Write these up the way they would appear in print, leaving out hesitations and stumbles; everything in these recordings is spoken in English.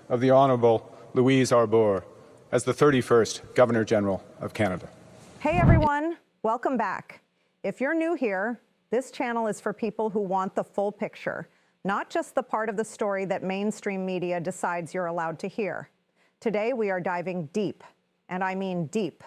Of the Honourable Louise Arbour as the 31st Governor-General of Canada. Hey everyone, welcome back. If you're new here, this channel is for people who want the full picture, not just the part of the story that mainstream media decides you're allowed to hear. Today we are diving deep, and I mean deep.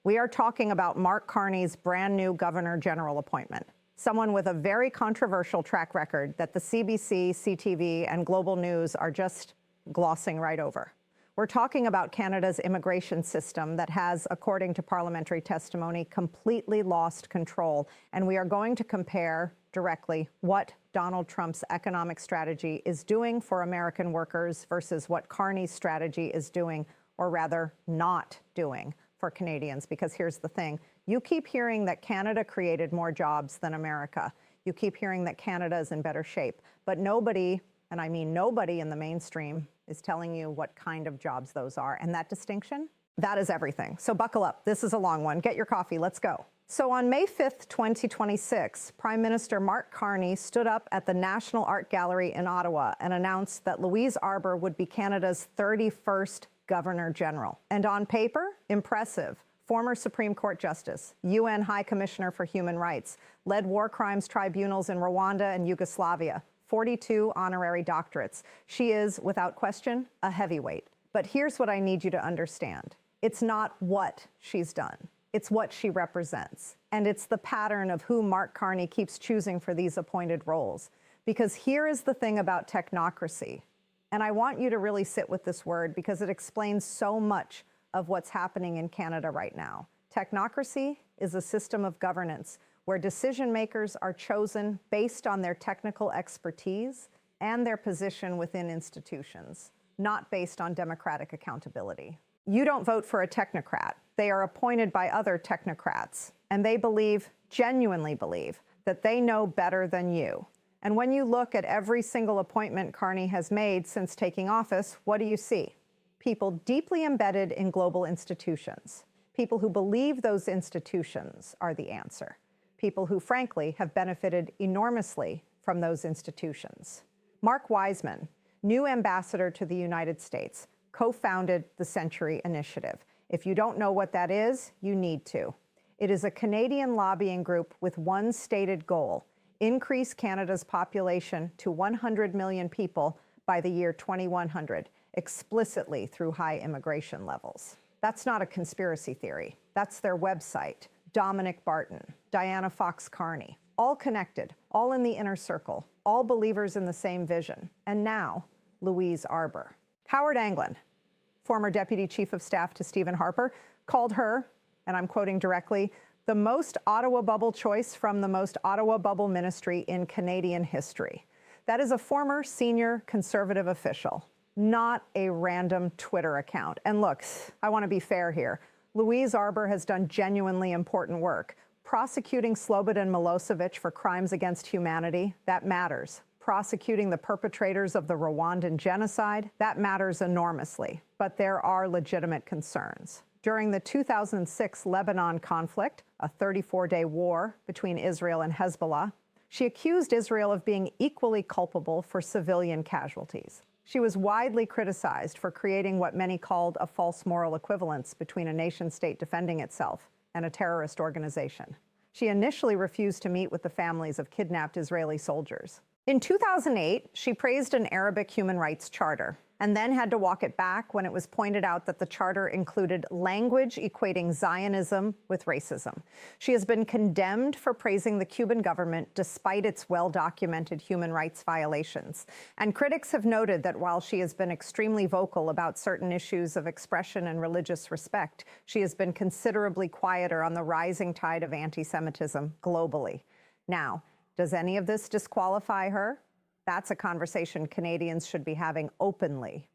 We are talking about Mark Carney's brand new Governor-General appointment, someone with a very controversial track record that the CBC, CTV, and Global News are just glossing right over. We're talking about Canada's immigration system that has, according to parliamentary testimony, completely lost control. And we are going to compare directly what Donald Trump's economic strategy is doing for American workers versus what Carney's strategy is doing, or rather not doing, for Canadians. Because here's the thing, you keep hearing that Canada created more jobs than America. You keep hearing that Canada is in better shape, but nobody, and I mean nobody in the mainstream, is telling you what kind of jobs those are. And that distinction, that is everything. So buckle up. This is a long one. Get your coffee. Let's go. So on May 5th, 2026, Prime Minister Mark Carney stood up at the National Art Gallery in Ottawa and announced that Louise Arbour would be Canada's 31st Governor-General. And on paper, impressive. Former Supreme Court Justice, UN High Commissioner for Human Rights, led war crimes tribunals in Rwanda and Yugoslavia, 42 honorary doctorates. She is, without question, a heavyweight. But here's what I need you to understand. It's not what she's done. It's what she represents. And it's the pattern of who Mark Carney keeps choosing for these appointed roles. Because here is the thing about technocracy. And I want you to really sit with this word because it explains so much of what's happening in Canada right now. Technocracy is a system of governance where decision makers are chosen based on their technical expertise and their position within institutions, not based on democratic accountability. You don't vote for a technocrat. They are appointed by other technocrats, and they believe, genuinely believe, that they know better than you. And when you look at every single appointment Carney has made since taking office, what do you see? People deeply embedded in global institutions. People who believe those institutions are the answer. People who, frankly, have benefited enormously from those institutions. Mark Wiseman, new ambassador to the United States, co-founded the Century Initiative. If you don't know what that is, you need to. It is a Canadian lobbying group with one stated goal: increase Canada's population to 100 million people by the year 2100, explicitly through high immigration levels. That's not a conspiracy theory. That's their website. Dominic Barton, Diana Fox Carney, all connected, all in the inner circle, all believers in the same vision. And now, Louise Arbour. Howard Anglin, former Deputy Chief of Staff to Stephen Harper, called her, and I'm quoting directly, the most Ottawa bubble choice from the most Ottawa bubble ministry in Canadian history. That is a former senior Conservative official, not a random Twitter account. And look, I want to be fair here. Louise Arbour has done genuinely important work. Prosecuting Slobodan Milosevic for crimes against humanity, that matters. Prosecuting the perpetrators of the Rwandan genocide, that matters enormously. But there are legitimate concerns. During the 2006 Lebanon conflict, a 34-day war between Israel and Hezbollah, she accused Israel of being equally culpable for civilian casualties. She was widely criticized for creating what many called a false moral equivalence between a nation-state defending itself and a terrorist organization. She initially refused to meet with the families of kidnapped Israeli soldiers. In 2008, she praised an Arabic human rights charter and then had to walk it back when it was pointed out that the charter included language equating Zionism with racism. She has been condemned for praising the Cuban government despite its well-documented human rights violations. And critics have noted that while she has been extremely vocal about certain issues of expression and religious respect, she has been considerably quieter on the rising tide of anti-Semitism globally. Now, does any of this disqualify her? That's a conversation Canadians should be having openly.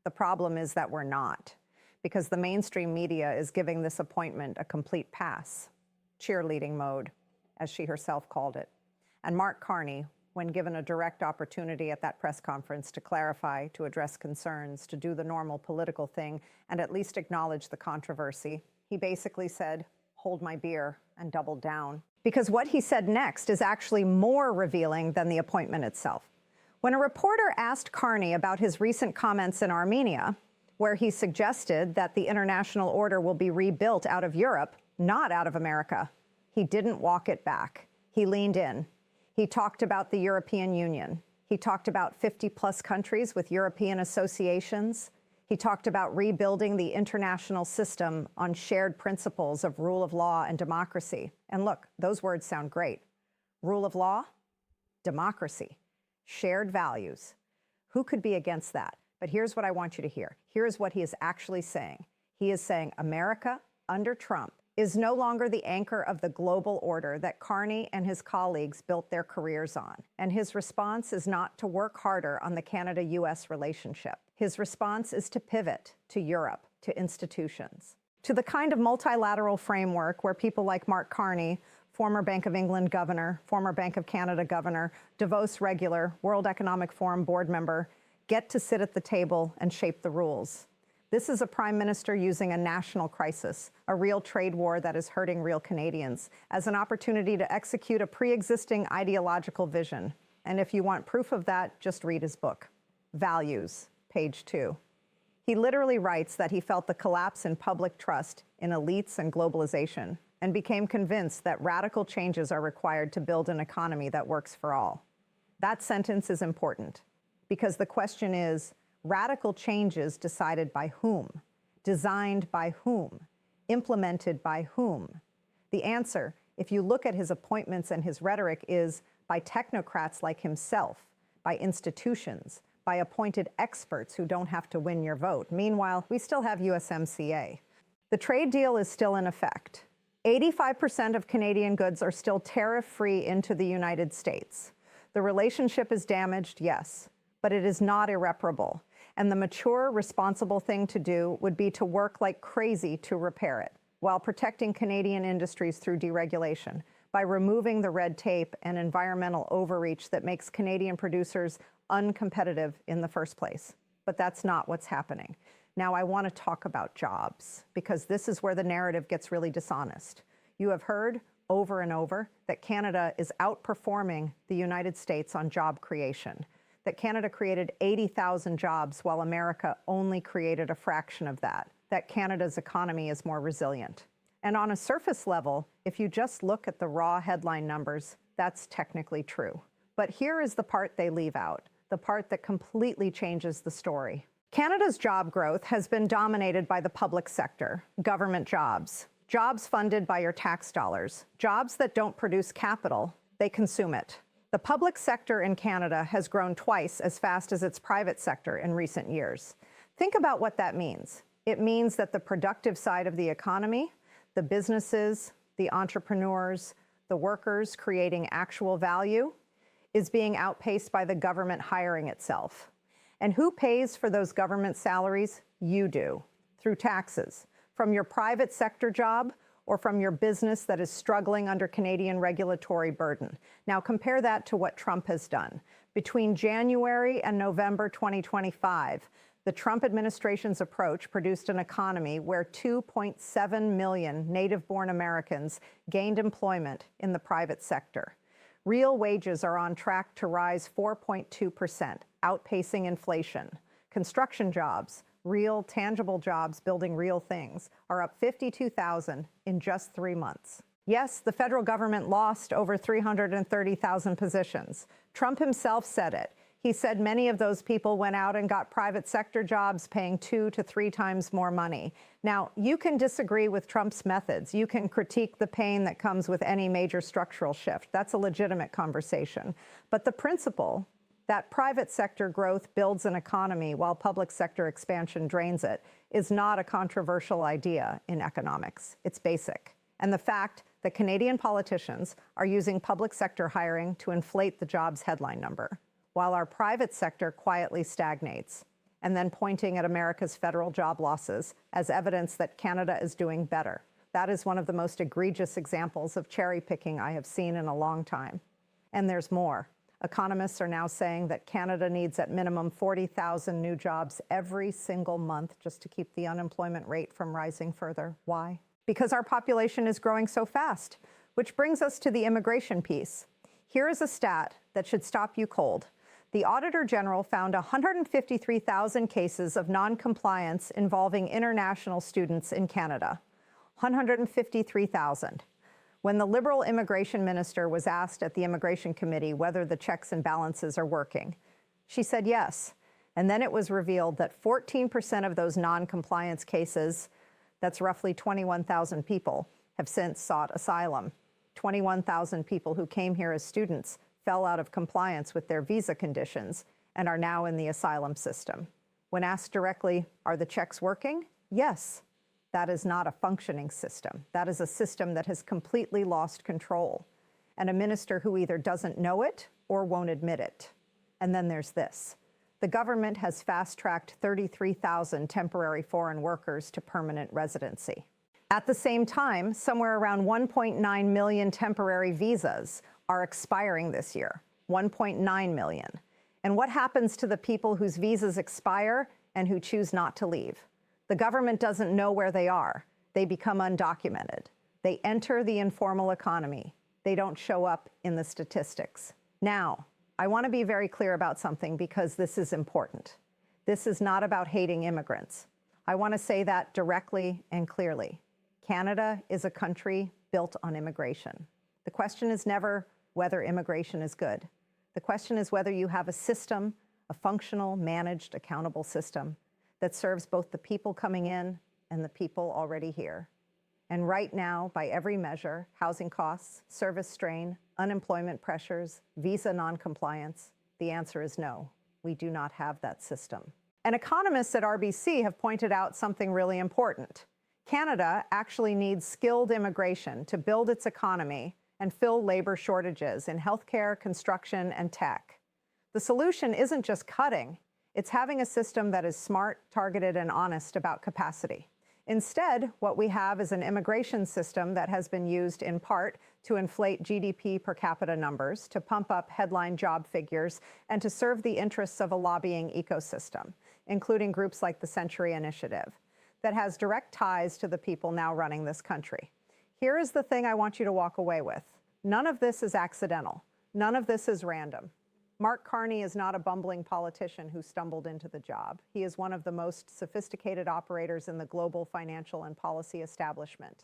The problem is that we're not, because the mainstream media is giving this appointment a complete pass, cheerleading mode, as she herself called it. And Mark Carney, when given a direct opportunity at that press conference to clarify, to address concerns, to do the normal political thing, and at least acknowledge the controversy, he basically said, hold my beer, and doubled down. Because what he said next is actually more revealing than the appointment itself. When a reporter asked Carney about his recent comments in Armenia, where he suggested that the international order will be rebuilt out of Europe, not out of America, he didn't walk it back. He leaned in. He talked about the European Union. He talked about 50-plus countries with European associations. He talked about rebuilding the international system on shared principles of rule of law and democracy. And look, those words sound great. Rule of law, democracy, shared values. Who could be against that? But here's what I want you to hear. Here's what he is actually saying. He is saying America, under Trump, is no longer the anchor of the global order that Carney and his colleagues built their careers on. And his response is not to work harder on the Canada-US relationship. His response is to pivot to Europe, to institutions, to the kind of multilateral framework where people like Mark Carney, former Bank of England governor, former Bank of Canada governor, Davos regular, World Economic Forum board member, get to sit at the table and shape the rules. This is a prime minister using a national crisis, a real trade war that is hurting real Canadians, as an opportunity to execute a pre-existing ideological vision. And if you want proof of that, just read his book, Values, page 2. He literally writes that he felt the collapse in public trust in elites and globalization, and became convinced that radical changes are required to build an economy that works for all. That sentence is important, because the question is, radical changes decided by whom? Designed by whom? Implemented by whom? The answer, if you look at his appointments and his rhetoric, is by technocrats like himself, by institutions, by appointed experts who don't have to win your vote. Meanwhile, we still have USMCA. The trade deal is still in effect. 85% of Canadian goods are still tariff-free into the United States. The relationship is damaged, yes, but it is not irreparable. And the mature, responsible thing to do would be to work like crazy to repair it, while protecting Canadian industries through deregulation, by removing the red tape and environmental overreach that makes Canadian producers uncompetitive in the first place. But that's not what's happening. Now, I want to talk about jobs, because this is where the narrative gets really dishonest. You have heard over and over that Canada is outperforming the United States on job creation, that Canada created 80,000 jobs while America only created a fraction of that Canada's economy is more resilient. And on a surface level, if you just look at the raw headline numbers, that's technically true. But here is the part they leave out, the part that completely changes the story. Canada's job growth has been dominated by the public sector, government jobs, jobs funded by your tax dollars, jobs that don't produce capital, they consume it. The public sector in Canada has grown twice as fast as its private sector in recent years. Think about what that means. It means that the productive side of the economy, the businesses, the entrepreneurs, the workers creating actual value, is being outpaced by the government hiring itself. And who pays for those government salaries? You do, through taxes, from your private sector job or from your business that is struggling under Canadian regulatory burden. Now compare that to what Trump has done. Between January and November 2025, the Trump administration's approach produced an economy where 2.7 million native-born Americans gained employment in the private sector. Real wages are on track to rise 4.2%, outpacing inflation. Construction jobs, real tangible jobs building real things, are up 52,000 in just 3 months. Yes, the federal government lost over 330,000 positions. Trump himself said it. He said many of those people went out and got private sector jobs paying 2 to 3 times more money. Now, you can disagree with Trump's methods. You can critique the pain that comes with any major structural shift. That's a legitimate conversation. But the principle that private sector growth builds an economy while public sector expansion drains it is not a controversial idea in economics. It's basic. And the fact that Canadian politicians are using public sector hiring to inflate the jobs headline number, while our private sector quietly stagnates, and then pointing at America's federal job losses as evidence that Canada is doing better. That is one of the most egregious examples of cherry picking I have seen in a long time. And there's more. Economists are now saying that Canada needs at minimum 40,000 new jobs every single month just to keep the unemployment rate from rising further. Why? Because our population is growing so fast, which brings us to the immigration piece. Here is a stat that should stop you cold. the Auditor General found 153,000 cases of noncompliance involving international students in Canada. 153,000. When the Liberal immigration minister was asked at the Immigration Committee whether the checks and balances are working, she said yes. And then it was revealed that 14% of those non-compliance cases, that's roughly 21,000 people, have since sought asylum. 21,000 people who came here as students fell out of compliance with their visa conditions and are now in the asylum system. When asked directly, are the checks working? Yes. That is not a functioning system. That is a system that has completely lost control, and a minister who either doesn't know it or won't admit it. And then there's this. The government has fast-tracked 33,000 temporary foreign workers to permanent residency. At the same time, somewhere around 1.9 million temporary visas are expiring this year, 1.9 million. And what happens to the people whose visas expire and who choose not to leave? The government doesn't know where they are. They become undocumented. They enter the informal economy. They don't show up in the statistics. Now, I want to be very clear about something because this is important. This is not about hating immigrants. I want to say that directly and clearly. Canada is a country built on immigration. The question is never whether immigration is good. The question is whether you have a system, a functional, managed, accountable system that serves both the people coming in and the people already here. And right now, by every measure, housing costs, service strain, unemployment pressures, visa noncompliance, the answer is no. We do not have that system. And economists at RBC have pointed out something really important. Canada actually needs skilled immigration to build its economy and fill labor shortages in healthcare, construction, and tech. The solution isn't just cutting. It's having a system that is smart, targeted, and honest about capacity. Instead, what we have is an immigration system that has been used in part to inflate GDP per capita numbers, to pump up headline job figures, and to serve the interests of a lobbying ecosystem, including groups like the Century Initiative, that has direct ties to the people now running this country. Here is the thing I want you to walk away with. None of this is accidental. None of this is random. Mark Carney is not a bumbling politician who stumbled into the job. He is one of the most sophisticated operators in the global financial and policy establishment.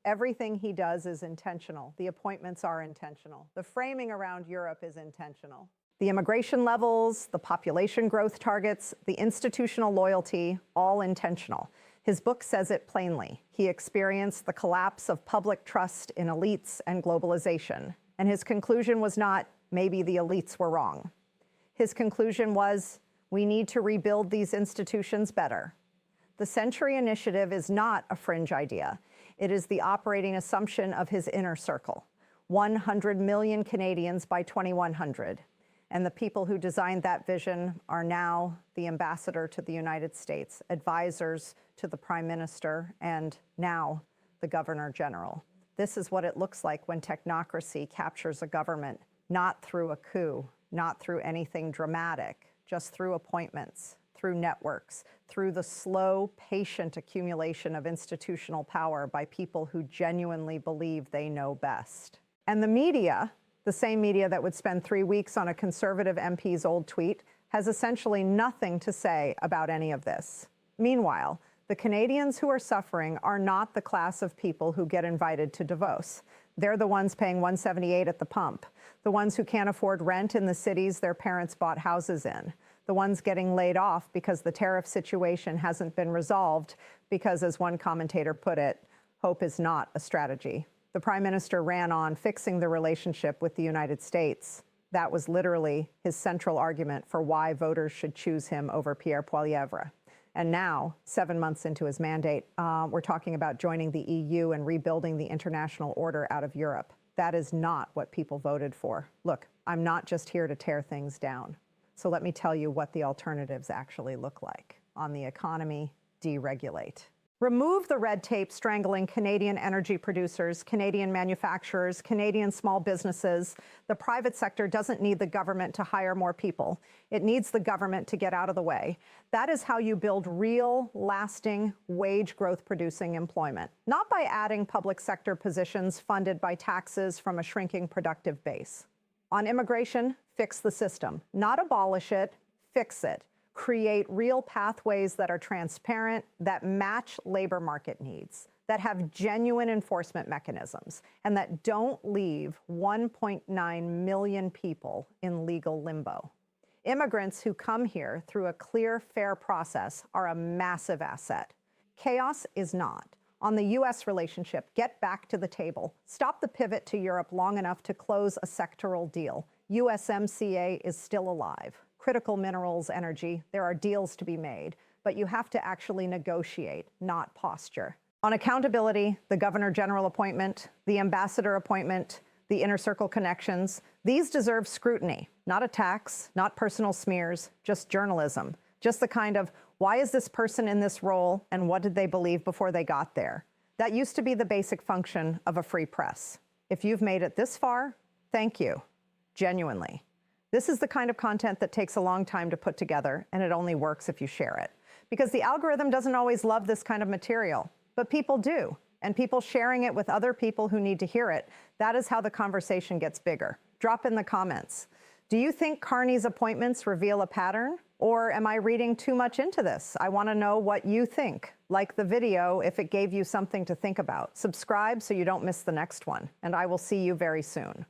Everything he does is intentional. The appointments are intentional. The framing around Europe is intentional. The immigration levels, the population growth targets, the institutional loyalty, all intentional. His book says it plainly. He experienced the collapse of public trust in elites and globalization. And his conclusion was not, maybe the elites were wrong. His conclusion was, we need to rebuild these institutions better. The Century Initiative is not a fringe idea. It is the operating assumption of his inner circle. 100 million Canadians by 2100. And the people who designed that vision are now the ambassador to the United States, advisors to the Prime Minister, and now the Governor General. This is what it looks like when technocracy captures a government, not through a coup, not through anything dramatic, just through appointments, through networks, through the slow, patient accumulation of institutional power by people who genuinely believe they know best. And the media, the same media that would spend 3 weeks on a conservative MP's old tweet, has essentially nothing to say about any of this. Meanwhile, the Canadians who are suffering are not the class of people who get invited to Davos. They're the ones paying $178 at the pump, the ones who can't afford rent in the cities their parents bought houses in, the ones getting laid off because the tariff situation hasn't been resolved because, as one commentator put it, hope is not a strategy. The Prime Minister ran on fixing the relationship with the United States. That was literally his central argument for why voters should choose him over Pierre Poilievre. And now, 7 months into his mandate, we're talking about joining the EU and rebuilding the international order out of Europe. That is not what people voted for. Look, I'm not just here to tear things down. So let me tell you what the alternatives actually look like. On the economy, deregulate. Remove the red tape strangling Canadian energy producers, Canadian manufacturers, Canadian small businesses. The private sector doesn't need the government to hire more people. It needs the government to get out of the way. That is how you build real, lasting, wage growth-producing employment, not by adding public sector positions funded by taxes from a shrinking productive base. On immigration, fix the system. Not abolish it, fix it. Create real pathways that are transparent, that match labor market needs, that have genuine enforcement mechanisms, and that don't leave 1.9 million people in legal limbo. Immigrants who come here through a clear, fair process are a massive asset. Chaos is not. On the U.S. relationship, get back to the table. Stop the pivot to Europe long enough to close a sectoral deal. USMCA is still alive. Critical minerals, energy, there are deals to be made, but you have to actually negotiate, not posture. On accountability, the Governor General appointment, the ambassador appointment, the inner circle connections, these deserve scrutiny, not attacks, not personal smears, just journalism. Just the kind of, why is this person in this role and what did they believe before they got there? That used to be the basic function of a free press. If you've made it this far, thank you, genuinely. This is the kind of content that takes a long time to put together, and it only works if you share it. Because the algorithm doesn't always love this kind of material, but people do. And people sharing it with other people who need to hear it, that is how the conversation gets bigger. Drop in the comments. Do you think Carney's appointments reveal a pattern? Or am I reading too much into this? I want to know what you think. Like the video if it gave you something to think about. Subscribe so you don't miss the next one. And I will see you very soon.